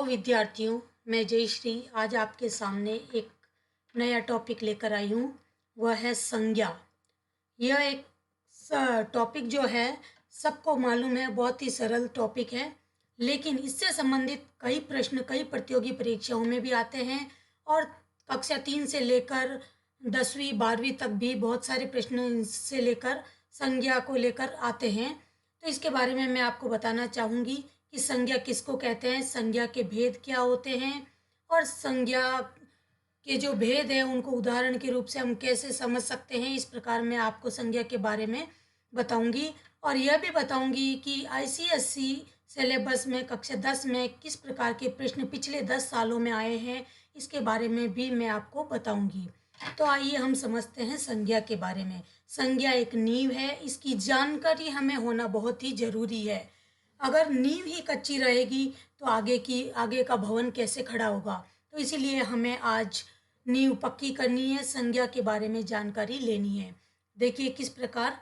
विद्यार्थियों, मैं जयश्री आज आपके सामने एक नया टॉपिक लेकर आई हूँ। वह है संज्ञा। यह एक टॉपिक जो है सबको मालूम है, बहुत ही सरल टॉपिक है, लेकिन इससे संबंधित कई प्रश्न कई प्रतियोगी परीक्षाओं में भी आते हैं और कक्षा 3 से लेकर 10वीं 12वीं तक भी बहुत सारे प्रश्न इससे लेकर संज्ञा को लेकर आते हैं। तो इसके बारे में मैं आपको बताना चाहूँगी कि संज्ञा किसको कहते हैं, संज्ञा के भेद क्या होते हैं और संज्ञा के जो भेद है उनको उदाहरण के रूप से हम कैसे समझ सकते हैं। इस प्रकार मैं आपको संज्ञा के बारे में बताऊंगी और यह भी बताऊंगी कि आईसीएसई सिलेबस में कक्षा 10 में किस प्रकार के प्रश्न पिछले 10 सालों में आए हैं, इसके बारे में भी मैं आपको बताऊंगी। तो आइए हम समझते हैं संज्ञा के बारे में। संज्ञा एक नींव है, इसकी जानकारी हमें होना बहुत ही ज़रूरी है। अगर नींव ही कच्ची रहेगी तो आगे का भवन कैसे खड़ा होगा। तो इसीलिए हमें आज नींव पक्की करनी है, संज्ञा के बारे में जानकारी लेनी है। देखिए किस प्रकार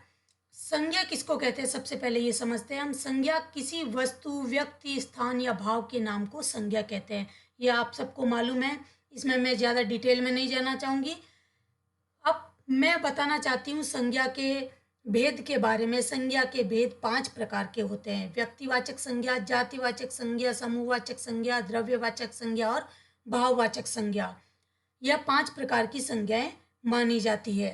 संज्ञा किसको कहते हैं। सबसे पहले ये समझते हैं हम, संज्ञा किसी वस्तु, व्यक्ति, स्थान या भाव के नाम को संज्ञा कहते हैं। यह आप सबको मालूम है, इसमें मैं ज़्यादा डिटेल में नहीं जाना चाहूँगी। अब मैं बताना चाहती हूँ संज्ञा के भेद के बारे में। संज्ञा के भेद 5 प्रकार के होते हैं: व्यक्तिवाचक संज्ञा, जातिवाचक संज्ञा, समूहवाचक संज्ञा, द्रव्यवाचक संज्ञा और भाववाचक संज्ञा। यह 5 प्रकार की संज्ञाएं मानी जाती है।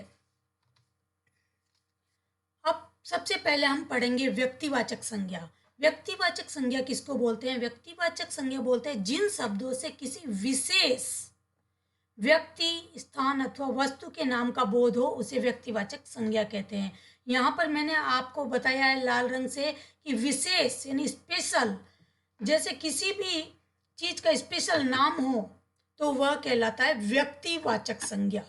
अब सबसे पहले हम पढ़ेंगे व्यक्तिवाचक संज्ञा। व्यक्तिवाचक संज्ञा किसको बोलते हैं? व्यक्तिवाचक संज्ञा बोलते हैं जिन शब्दों से किसी विशेष व्यक्ति, स्थान अथवा वस्तु के नाम का बोध हो उसे व्यक्तिवाचक संज्ञा कहते हैं। यहाँ पर मैंने आपको बताया है लाल रंग से कि विशेष यानी स्पेशल, जैसे किसी भी चीज का स्पेशल नाम हो तो वह कहलाता है व्यक्तिवाचक संज्ञा।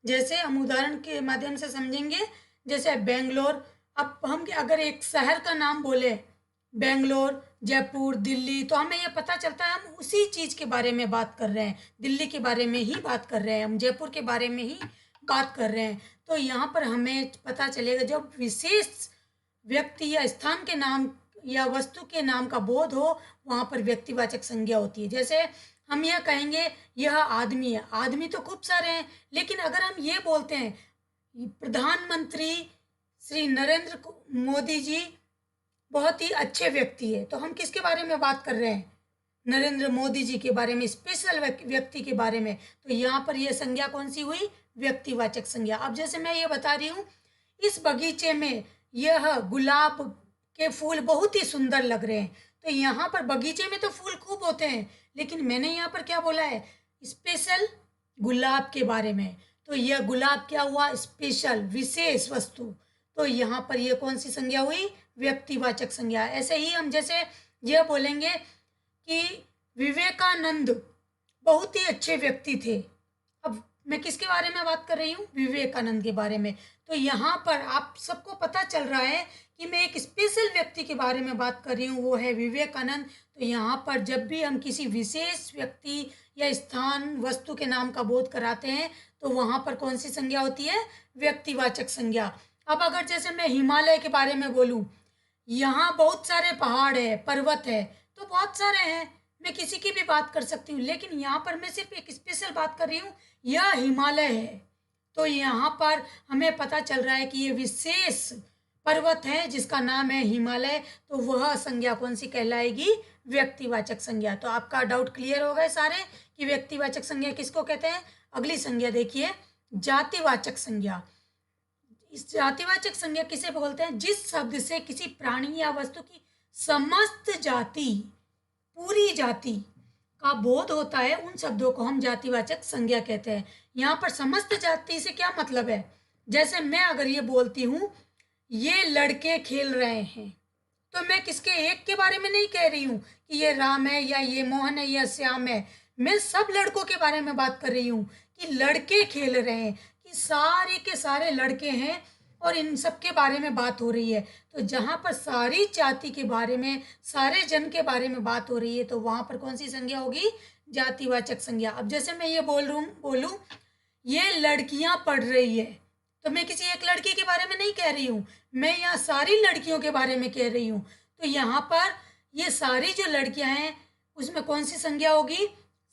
जैसे हम उदाहरण के माध्यम से समझेंगे, जैसे बेंगलोर। अब हम अगर एक शहर का नाम बोले, बेंगलोर, जयपुर, दिल्ली, तो हमें यह पता चलता है हम उसी चीज़ के बारे में बात कर रहे हैं, दिल्ली के बारे में ही बात कर रहे हैं, हम जयपुर के बारे में ही बात कर रहे हैं। तो यहाँ पर हमें पता चलेगा जब विशेष व्यक्ति या स्थान के नाम या वस्तु के नाम का बोध हो, वहाँ पर व्यक्तिवाचक संज्ञा होती है। जैसे हम यह कहेंगे यह आदमी है, आदमी तो खूब सारे हैं, लेकिन अगर हम ये बोलते हैं प्रधानमंत्री श्री नरेंद्र मोदी जी बहुत ही अच्छे व्यक्ति है, तो हम किसके बारे में बात कर रहे हैं? नरेंद्र मोदी जी के बारे में, स्पेशल व्यक्ति के बारे में। तो यहाँ पर यह संज्ञा कौन सी हुई? व्यक्तिवाचक संज्ञा। अब जैसे मैं ये बता रही हूँ, इस बगीचे में यह गुलाब के फूल बहुत ही सुंदर लग रहे हैं, तो यहाँ पर बगीचे में तो फूल खूब होते हैं, लेकिन मैंने यहाँ पर क्या बोला है? स्पेशल गुलाब के बारे में। तो यह गुलाब क्या हुआ? स्पेशल, विशेष वस्तु। तो यहाँ पर यह कौन सी संज्ञा हुई? व्यक्तिवाचक संज्ञा। ऐसे ही हम जैसे यह बोलेंगे कि विवेकानंद बहुत ही अच्छे व्यक्ति थे। अब मैं किसके बारे में बात कर रही हूँ? विवेकानंद के बारे में। तो यहाँ पर आप सबको पता चल रहा है कि मैं एक स्पेशल व्यक्ति के बारे में बात कर रही हूँ, वो है विवेकानंद। तो यहाँ पर जब भी हम किसी विशेष व्यक्ति या स्थान, वस्तु के नाम का बोध कराते हैं तो वहाँ पर कौन सी संज्ञा होती है? व्यक्तिवाचक संज्ञा। अब अगर जैसे मैं हिमालय के बारे में बोलूँ, यहाँ बहुत सारे पहाड़ है, पर्वत है, तो बहुत सारे हैं, मैं किसी की भी बात कर सकती हूँ, लेकिन यहाँ पर मैं सिर्फ एक स्पेशल बात कर रही हूँ, यह हिमालय है। तो यहाँ पर हमें पता चल रहा है कि ये विशेष पर्वत है जिसका नाम है हिमालय, तो वह संज्ञा कौन सी कहलाएगी? व्यक्तिवाचक संज्ञा। तो आपका डाउट क्लियर हो गए सारे कि व्यक्तिवाचक संज्ञा किसको कहते हैं। अगली संज्ञा देखिए, जातिवाचक संज्ञा। इस जातिवाचक संज्ञा किसे बोलते हैं? जिस शब्द से किसी प्राणी या वस्तु की समस्त जाति, पूरी जाति का बोध होता है, उन शब्दों को हम जातिवाचक संज्ञा कहते हैं। यहाँ पर समस्त जाति से क्या मतलब है? जैसे मैं अगर ये बोलती हूँ ये लड़के खेल रहे हैं, तो मैं किसके एक के बारे में नहीं कह रही हूँ कि ये राम है या ये मोहन है या श्याम है, मैं सब लड़कों के बारे में बात कर रही हूँ कि लड़के खेल रहे हैं, कि सारे के सारे लड़के हैं और इन सब के बारे में बात हो रही है। तो जहाँ पर सारी जाति के बारे में, सारे जन के बारे में बात हो रही है, तो वहाँ पर कौन सी संज्ञा होगी? जातिवाचक संज्ञा। अब जैसे मैं ये बोलूँ ये लड़कियाँ पढ़ रही है, तो मैं किसी एक लड़की के बारे में नहीं कह रही हूँ, मैं यहाँ सारी लड़कियों के बारे में कह रही हूँ। तो यहाँ पर ये सारी जो लड़कियाँ हैं उसमें कौन सी संज्ञा होगी?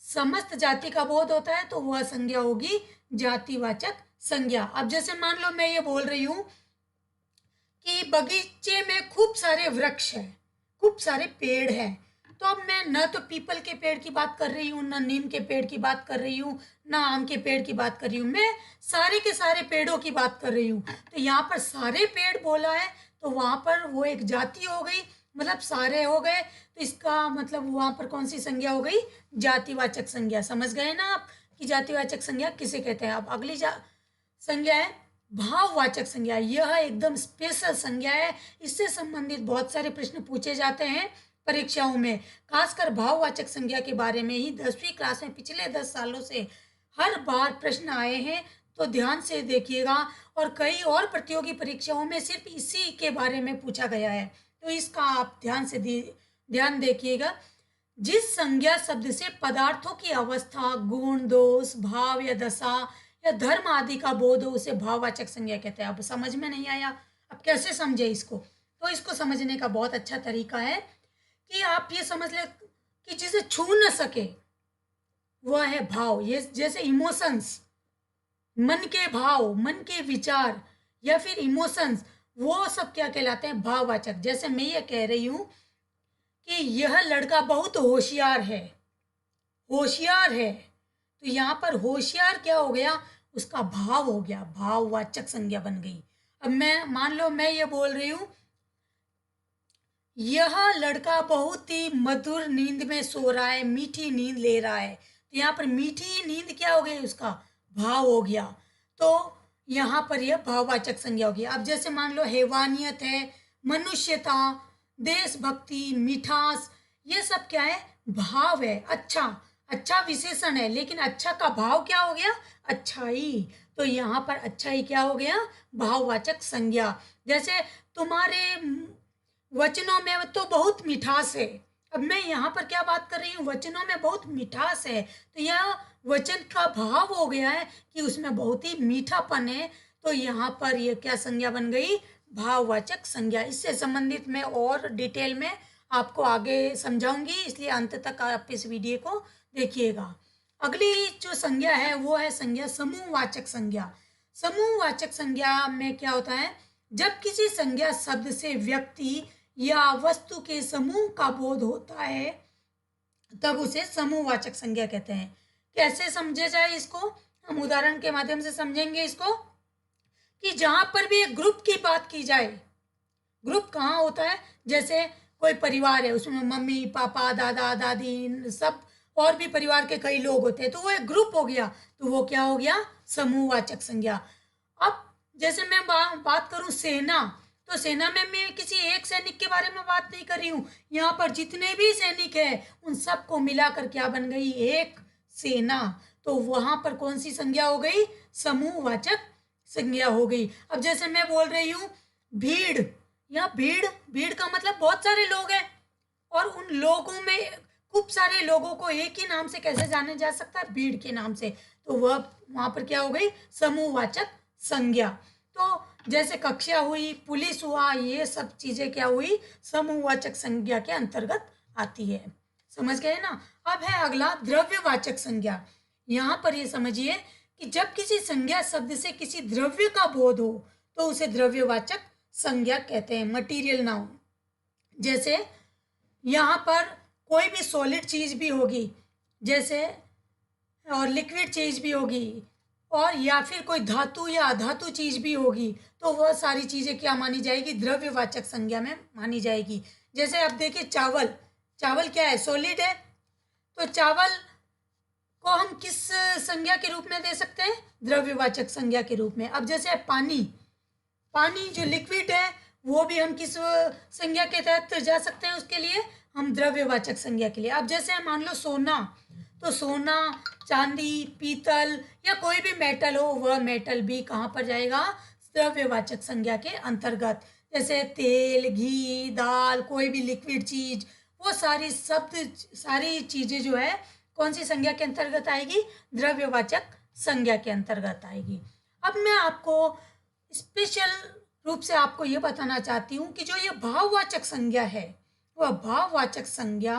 समस्त जाति का बोध होता है तो वह संज्ञा होगी जातिवाचक संज्ञा। अब जैसे मान लो मैं ये बोल रही हूँ कि बगीचे में खूब सारे वृक्ष हैं, खूब सारे पेड़ हैं, तो अब मैं न तो पीपल के पेड़ की बात कर रही हूँ, ना नीम के पेड़ की बात कर रही हूँ, ना आम के पेड़ की बात कर रही हूँ, मैं सारे के सारे पेड़ों की बात कर रही हूँ। तो यहाँ पर सारे पेड़ बोला है तो वहाँ पर वो एक जाति हो गई, मतलब सारे हो गए, तो इसका मतलब वहाँ पर कौन सी संज्ञा हो गई? जातिवाचक संज्ञा। समझ गए ना आप कि जातिवाचक संज्ञा किसे कहते हैं? अब अगली संज्ञा है भाववाचक संज्ञा। यह एकदम स्पेशल संज्ञा है, इससे संबंधित बहुत सारे प्रश्न पूछे जाते हैं परीक्षाओं में। खासकर भाववाचक संज्ञा के बारे में ही 10वीं क्लास में पिछले 10 सालों से हर बार प्रश्न आए हैं, तो ध्यान से देखिएगा। और कई और प्रतियोगी परीक्षाओं में सिर्फ इसी के बारे में पूछा गया है, तो इसका आप ध्यान देखिएगा। जिस संज्ञा शब्द से पदार्थों की अवस्था, गुण, दोष, भाव या दशा या धर्म आदि का बोध हो उसे भाववाचक संज्ञा कहते हैं। अब समझ में नहीं आया, अब कैसे समझे इसको? तो इसको समझने का बहुत अच्छा तरीका है कि आप ये समझ ले कि जिसे छू न सके वह है भाव। ये जैसे इमोशंस, मन के भाव, मन के विचार या फिर इमोशंस, वो सब क्या कहलाते हैं? भाववाचक। जैसे मैं ये कह रही हूँ कि यह लड़का बहुत होशियार है, होशियार है, तो यहाँ पर होशियार क्या हो गया? उसका भाव हो गया, भाववाचक संज्ञा बन गई। अब मैं मान लो मैं ये बोल रही हूँ यह लड़का बहुत ही मधुर नींद में सो रहा है, मीठी नींद ले रहा है, तो यहाँ पर मीठी नींद क्या हो गई? उसका भाव हो गया, तो यहाँ पर यह भाववाचक संज्ञा होगी। अब जैसे मान लो हैवानियत है, मनुष्यता, देशभक्ति, मिठास, ये सब क्या है? भाव है। अच्छा, अच्छा विशेषण है, लेकिन अच्छा का भाव क्या हो गया? अच्छाई। तो यहाँ पर अच्छाई क्या हो गया? भाववाचक संज्ञा। जैसे तुम्हारे वचनों में तो बहुत मिठास है, अब मैं यहाँ पर क्या बात कर रही हूँ? वचनों में बहुत मिठास है, तो यह वचन का भाव हो गया है कि उसमें बहुत ही मीठापन है, तो यहाँ पर यह क्या संज्ञा बन गई? भाववाचक संज्ञा। इससे संबंधित मैं और डिटेल में आपको आगे समझाऊंगी, इसलिए अंत तक आप इस वीडियो को देखिएगा। अगली जो संज्ञा है वो है संज्ञा समूहवाचक संज्ञा। समूहवाचक संज्ञा में क्या होता है? जब किसी संज्ञा शब्द से व्यक्ति या वस्तु के समूह का बोध होता है तब उसे समूहवाचक संज्ञा कहते हैं। कैसे समझे जाए इसको? हम उदाहरण के माध्यम से समझेंगे इसको कि जहां पर भी एक ग्रुप की बात की जाए, ग्रुप कहाँ होता है? जैसे कोई परिवार है, उसमें मम्मी पापा दादा दादी सब और भी परिवार के कई लोग होते हैं, तो वो एक ग्रुप हो गया, तो वो क्या हो गया? समूहवाचक संज्ञा। अब जैसे मैं बात करूं सेना, तो सेना में मैं किसी एक सैनिक के बारे में बात नहीं कर रही हूँ, यहाँ पर जितने भी सैनिक हैं उन सबको मिलाकर क्या बन गई? एक सेना। तो वहां पर कौन सी संज्ञा हो गई? समूहवाचक संज्ञा हो गई। अब जैसे मैं बोल रही हूँ भीड़, यहाँ भीड़, भीड़ का मतलब बहुत सारे लोग हैं, और उन लोगों में खूब सारे लोगों को एक ही नाम से कैसे जाने जा सकता है? भीड़ के नाम से। तो वह वहां पर क्या हो गई? समूहवाचक संज्ञा। तो जैसे कक्षा हुई, पुलिस हुआ, ये सब चीजें क्या हुई? समूहवाचक संज्ञा के अंतर्गत आती है। समझ गए ना? अब है अगला द्रव्यवाचक संज्ञा। यहाँ पर ये समझिए कि जब किसी संज्ञा शब्द से किसी द्रव्य का बोध हो तो उसे द्रव्यवाचक संज्ञा कहते हैं, मटीरियल नाउन। जैसे यहाँ पर कोई भी सॉलिड चीज भी होगी, जैसे और लिक्विड चीज भी होगी, और या फिर कोई धातु या अधातु चीज भी होगी, तो वह सारी चीजें क्या मानी जाएगी? द्रव्यवाचक संज्ञा में मानी जाएगी। जैसे आप देखिए चावल, चावल क्या है? सॉलिड है, तो चावल को हम किस संज्ञा के रूप में दे सकते हैं? द्रव्यवाचक संज्ञा के रूप में। अब जैसे पानी, पानी जो लिक्विड है वो भी हम किस संज्ञा के तहत जा सकते हैं? उसके लिए हम द्रव्यवाचक संज्ञा के लिए। अब जैसे मान लो सोना, तो सोना, चांदी, पीतल या कोई भी मेटल हो, वह मेटल भी कहाँ पर जाएगा? द्रव्यवाचक संज्ञा के अंतर्गत। जैसे तेल, घी, दाल, कोई भी लिक्विड चीज, वो सारी चीजें जो है कौन सी संज्ञा के अंतर्गत आएगी? द्रव्यवाचक संज्ञा के अंतर्गत आएगी। अब मैं आपको स्पेशल रूप से आपको ये बताना चाहती हूँ कि जो ये भाववाचक संज्ञा है, वह भाववाचक संज्ञा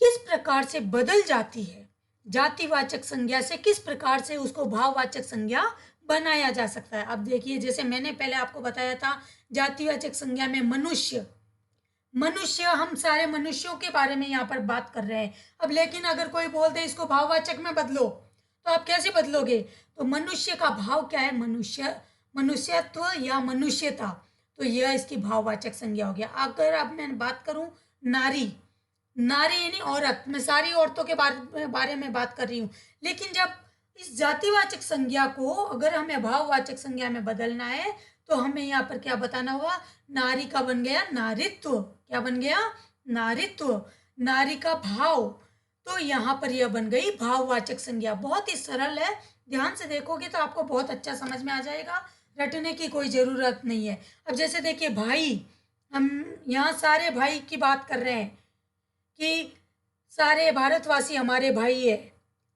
किस प्रकार से बदल जाती है, जातिवाचक संज्ञा से किस प्रकार से उसको भाववाचक संज्ञा बनाया जा सकता है। अब देखिए, जैसे मैंने पहले आपको बताया था, जातिवाचक संज्ञा में मनुष्य, हम सारे मनुष्यों के बारे में यहाँ पर बात कर रहे हैं। अब लेकिन अगर कोई बोल दे इसको भाववाचक में बदलो, तो आप कैसे बदलोगे? तो मनुष्य का भाव क्या है? मनुष्यत्व या मनुष्यता, तो यह इसकी भाववाचक संज्ञा हो गया। अगर अब मैं बात करूं नारी, यानी औरत, मैं सारी औरतों के बारे में बात कर रही हूँ। लेकिन जब इस जातिवाचक संज्ञा को अगर हमें भाववाचक संज्ञा में बदलना है, तो हमें यहाँ पर क्या बताना होगा? नारी का बन गया नारित्व। क्या बन गया? नारित्व। नारी का भाव, तो यहाँ पर यह बन गई भाववाचक संज्ञा। बहुत ही सरल है, ध्यान से देखोगे तो आपको बहुत अच्छा समझ में आ जाएगा, रटने की कोई ज़रूरत नहीं है। अब जैसे देखिए भाई, हम यहाँ सारे भाई की बात कर रहे हैं कि सारे भारतवासी हमारे भाई है,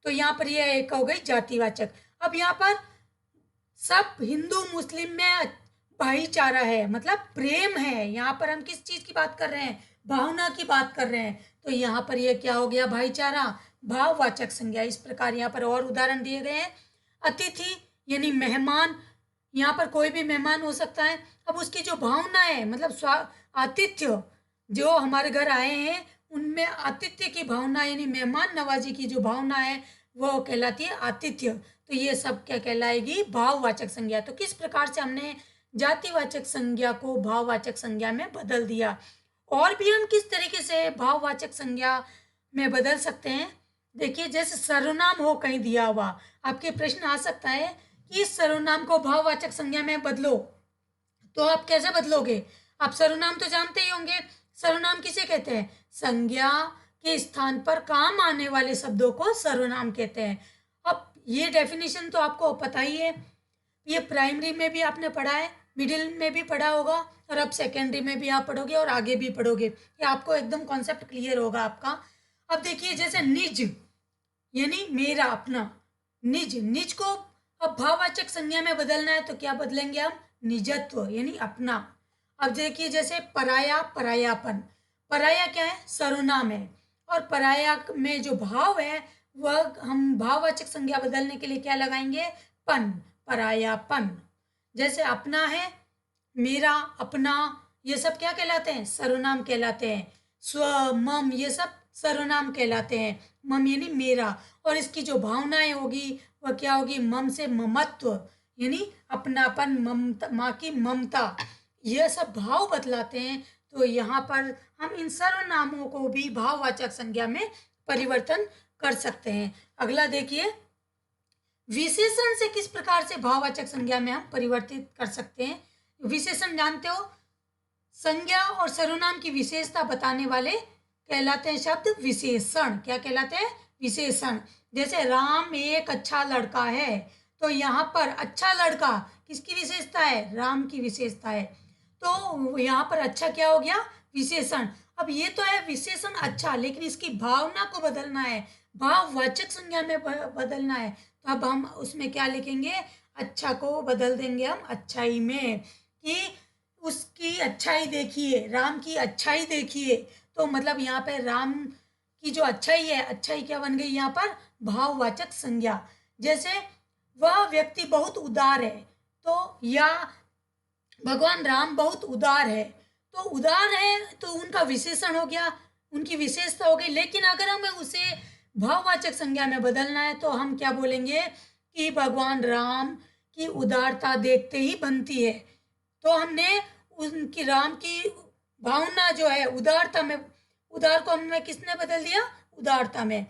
तो यहाँ पर यह एक हो गई जातिवाचक। अब यहाँ पर सब हिंदू मुस्लिम में भाईचारा है, मतलब प्रेम है। यहाँ पर हम किस चीज की बात कर रहे हैं? भावना की बात कर रहे हैं। तो यहाँ पर यह क्या हो गया? भाईचारा, भाववाचक संज्ञा। इस प्रकार यहाँ पर और उदाहरण दिए गए हैं। अतिथि यानी मेहमान, यहाँ पर कोई भी मेहमान हो सकता है। अब उसकी जो भावना है, मतलब आतिथ्य, जो हमारे घर आए हैं उनमें आतिथ्य की भावना यानी मेहमान नवाजी की जो भावना है वो कहलाती है आतिथ्य। तो ये सब क्या कहलाएगी? भाववाचक संज्ञा। तो किस प्रकार से हमने जातिवाचक संज्ञा को भाववाचक संज्ञा में बदल दिया। और भी हम किस तरीके से भाववाचक संज्ञा में बदल सकते हैं? देखिए, जैसे सर्वनाम हो कहीं दिया हुआ, आपके प्रश्न आ सकता है कि इस सर्वनाम को भाववाचक संज्ञा में बदलो, तो आप कैसे बदलोगे? आप सर्वनाम तो जानते ही होंगे। सर्वनाम किसे कहते हैं? संज्ञा के स्थान पर काम आने वाले शब्दों को सर्वनाम कहते हैं। अब ये डेफिनेशन तो आपको पता ही है, ये प्राइमरी में भी आपने पढ़ा है, मिडिल में भी पढ़ा होगा, और अब सेकेंडरी में भी आप पढ़ोगे और आगे भी पढ़ोगे। ये आपको एकदम कॉन्सेप्ट क्लियर होगा आपका। अब देखिए, जैसे निज यानी मेरा, अपना, निज को अब भाववाचक संज्ञा में बदलना है तो क्या बदलेंगे हम? निजत्व यानी अपना। अब देखिए, जैसे पराया, परायापन। पराया क्या है? सर्वनाम है, और पराया में जो भाव है वह हम भाववाचक संज्ञा बदलने के लिए क्या लगाएंगे? पन, परायापन। जैसे अपना है, मेरा, अपना, ये सब क्या कहलाते हैं? सर्वनाम कहलाते हैं। स्व, मम, ये सब सर्वनाम कहलाते हैं। मम यानी मेरा, और इसकी जो भावनाएं होगी वह क्या होगी? मम से ममत्व यानी अपनापन, ममता, माँ की ममता, यह सब भाव बतलाते हैं। तो यहाँ पर हम इन सर्वनामों को भी भाववाचक संज्ञा में परिवर्तन कर सकते हैं। अगला देखिए, विशेषण से किस प्रकार से भाववाचक संज्ञा में हम परिवर्तित कर सकते हैं। विशेषण जानते हो, संज्ञा और सर्वनाम की विशेषता बताने वाले कहलाते हैं शब्द विशेषण। क्या कहलाते हैं? विशेषण। जैसे राम एक अच्छा लड़का है, तो यहाँ पर अच्छा लड़का किसकी विशेषता है? राम की विशेषता है। तो यहाँ पर अच्छा क्या हो गया? विशेषण। अब ये तो है विशेषण अच्छा, लेकिन इसकी भावना को बदलना है, भाववाचक संज्ञा में बदलना है। तो अब हम उसमें क्या लिखेंगे? अच्छा को बदल देंगे हम अच्छाई में, कि उसकी अच्छाई देखिए, राम की अच्छाई देखिए। तो मतलब यहाँ पे राम की जो अच्छाई है, अच्छाई क्या बन गई यहाँ पर? भाववाचक संज्ञा। जैसे वह व्यक्ति बहुत उदार है, तो या भगवान राम बहुत उदार है, तो उदार है तो उनका विशेषण हो गया, उनकी विशेषता हो गई। लेकिन अगर हमें उसे भाववाचक संज्ञा में बदलना है तो हम क्या बोलेंगे? कि भगवान राम की उदारता देखते ही बनती है। तो हमने उनकी, राम की भावना जो है उदारता में, उदार को हमने किसने बदल दिया? उदारता में।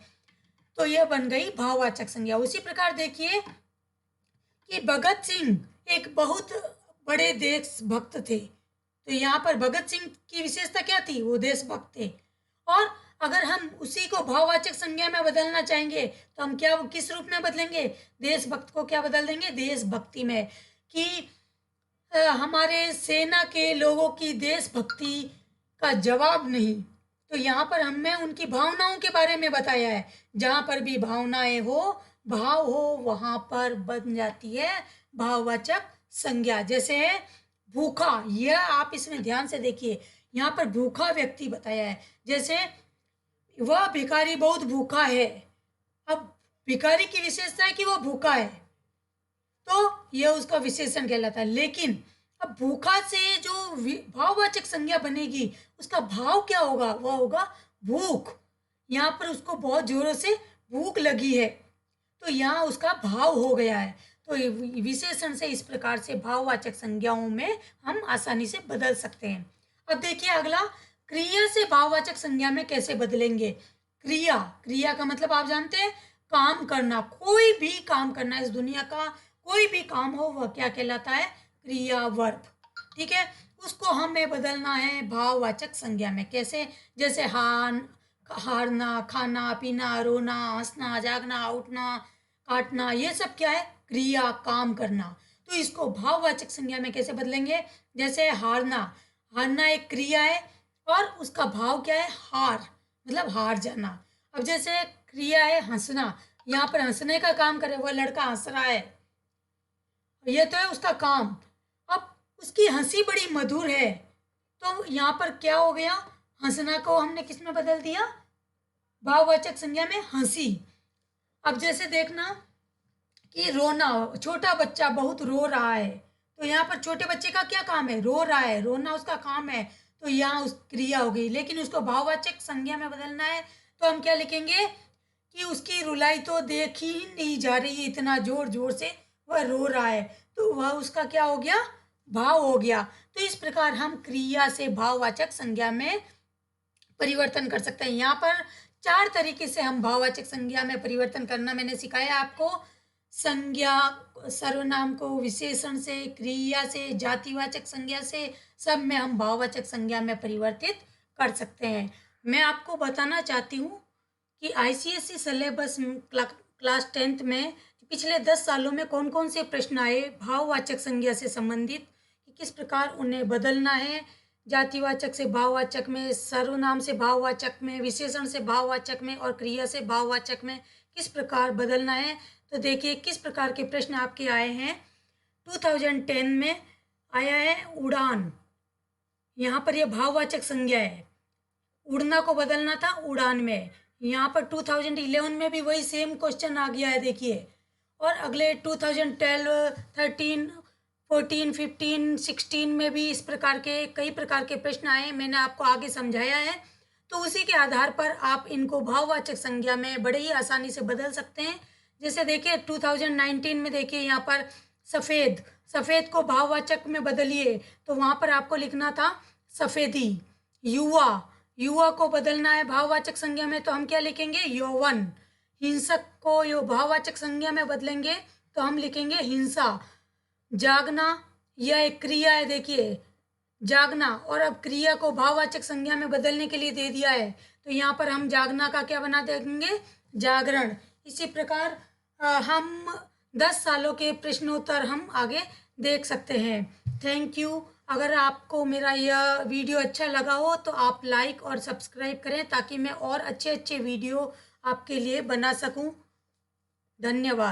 तो यह बन गई भाववाचक संज्ञा। उसी प्रकार देखिए कि भगत सिंह एक बहुत बड़े देशभक्त थे, तो यहाँ पर भगत सिंह की विशेषता क्या थी? वो देशभक्त थे। और अगर हम उसी को भाववाचक संज्ञा में बदलना चाहेंगे तो हम क्या, किस रूप में बदलेंगे? देशभक्त को क्या बदल देंगे? देशभक्ति में। कि हमारे सेना के लोगों की देशभक्ति का जवाब नहीं। तो यहाँ पर हमने उनकी भावनाओं के बारे में बताया है। जहाँ पर भी भावनाएं हो, भाव हो, वहाँ पर बन जाती है भाववाचक संज्ञा। जैसे है भूखा, यह आप इसमें ध्यान से देखिए, यहाँ पर भूखा व्यक्ति बताया है। जैसे वह भिखारी बहुत भूखा है। अब भिखारी की विशेषता है कि वह भूखा है, तो यह उसका विशेषण कहलाता है। लेकिन अब भूखा से जो भाववाचक संज्ञा बनेगी, उसका भाव क्या होगा? वह होगा भूख। यहाँ पर उसको बहुत जोरों से भूख लगी है, तो यहाँ उसका भाव हो गया है। तो विशेषण से इस प्रकार से भाववाचक संज्ञाओं में हम आसानी से बदल सकते हैं। अब देखिए अगला, क्रिया से भाववाचक संज्ञा में कैसे बदलेंगे? क्रिया, क्रिया का मतलब आप जानते हैं, काम करना। कोई भी काम करना, इस दुनिया का कोई भी काम हो वह क्या कहलाता है? क्रिया, वर्ब। ठीक है, उसको हमें बदलना है भाववाचक संज्ञा में। कैसे? जैसे हारना, खाना, पीना, रोना, हंसना, जागना, उठना, काटना, ये सब क्या है? क्रिया, काम करना। तो इसको भाववाचक संज्ञा में कैसे बदलेंगे? जैसे हारना, हारना एक क्रिया है और उसका भाव क्या है? हार, मतलब हार जाना। अब जैसे क्रिया है हंसना, यहाँ पर हंसने का काम करे, वह लड़का हंस रहा है, ये तो है उसका काम। अब उसकी हंसी बड़ी मधुर है, तो यहाँ पर क्या हो गया? हंसना को हमने किस में बदल दिया? भाववाचक संज्ञा में, हंसी। अब जैसे देखना कि रोना, छोटा बच्चा बहुत रो रहा है, तो यहाँ पर छोटे बच्चे का क्या काम है? रो रहा है, रोना उसका काम है, तो यहाँ उस क्रिया हो गई। लेकिन उसको भाववाचक संज्ञा में बदलना है, तो हम क्या लिखेंगे कि उसकी रुलाई तो देखी ही नहीं जा रही, इतना जोर जोर से वह रो रहा है, तो वह उसका क्या हो गया? भाव हो गया। तो इस प्रकार हम क्रिया से भाववाचक संज्ञा में परिवर्तन कर सकते हैं। यहाँ पर 4 तरीके से हम भाववाचक संज्ञा में परिवर्तन करना मैंने सिखाया आपको। संज्ञा, सर्वनाम को विशेषण से, क्रिया से, जातिवाचक संज्ञा से, सब में हम भाववाचक संज्ञा में परिवर्तित कर सकते हैं। मैं आपको बताना चाहती हूँ कि आईसीएसई सिलेबस क्लास 10th में पिछले 10 सालों में कौन कौन से प्रश्न आए भाववाचक संज्ञा से संबंधित, कि किस प्रकार उन्हें बदलना है, जातिवाचक से भाववाचक में, सर्वनाम से भाववाचक में, विशेषण से भाववाचक में और क्रिया से भाववाचक में किस प्रकार बदलना है। तो देखिए किस प्रकार के प्रश्न आपके आए हैं। 2010 में आया है उड़ान, यहाँ पर यह भाववाचक संज्ञा है, उड़ना को बदलना था उड़ान में। यहाँ पर 2011 में भी वही सेम क्वेश्चन आ गया है, देखिए। और अगले 2012, 13, 14, 15, 16 में भी इस प्रकार के कई प्रकार के प्रश्न आए, मैंने आपको आगे समझाया है। तो उसी के आधार पर आप इनको भाववाचक संज्ञा में बड़े ही आसानी से बदल सकते हैं। जैसे देखिए 2019 में देखिए यहाँ पर सफ़ेद, सफ़ेद को भाववाचक में बदलिए, तो वहाँ पर आपको लिखना था सफ़ेदी। युवा, युवा को बदलना है भाववाचक संज्ञा में, तो हम क्या लिखेंगे? यौवन। हिंसक को यो भाववाचक संज्ञा में बदलेंगे, तो हम लिखेंगे हिंसा। जागना, यह एक क्रिया है, देखिए जागना, और अब क्रिया को भाववाचक संज्ञा में बदलने के लिए दे दिया है, तो यहाँ पर हम जागना का क्या बना देंगे? जागरण। इसी प्रकार हम 10 सालों के प्रश्नोत्तर हम आगे देख सकते हैं। Thank you. अगर आपको मेरा यह वीडियो अच्छा लगा हो तो आप लाइक और सब्सक्राइब करें, ताकि मैं और अच्छे अच्छे वीडियो आपके लिए बना सकूं। धन्यवाद।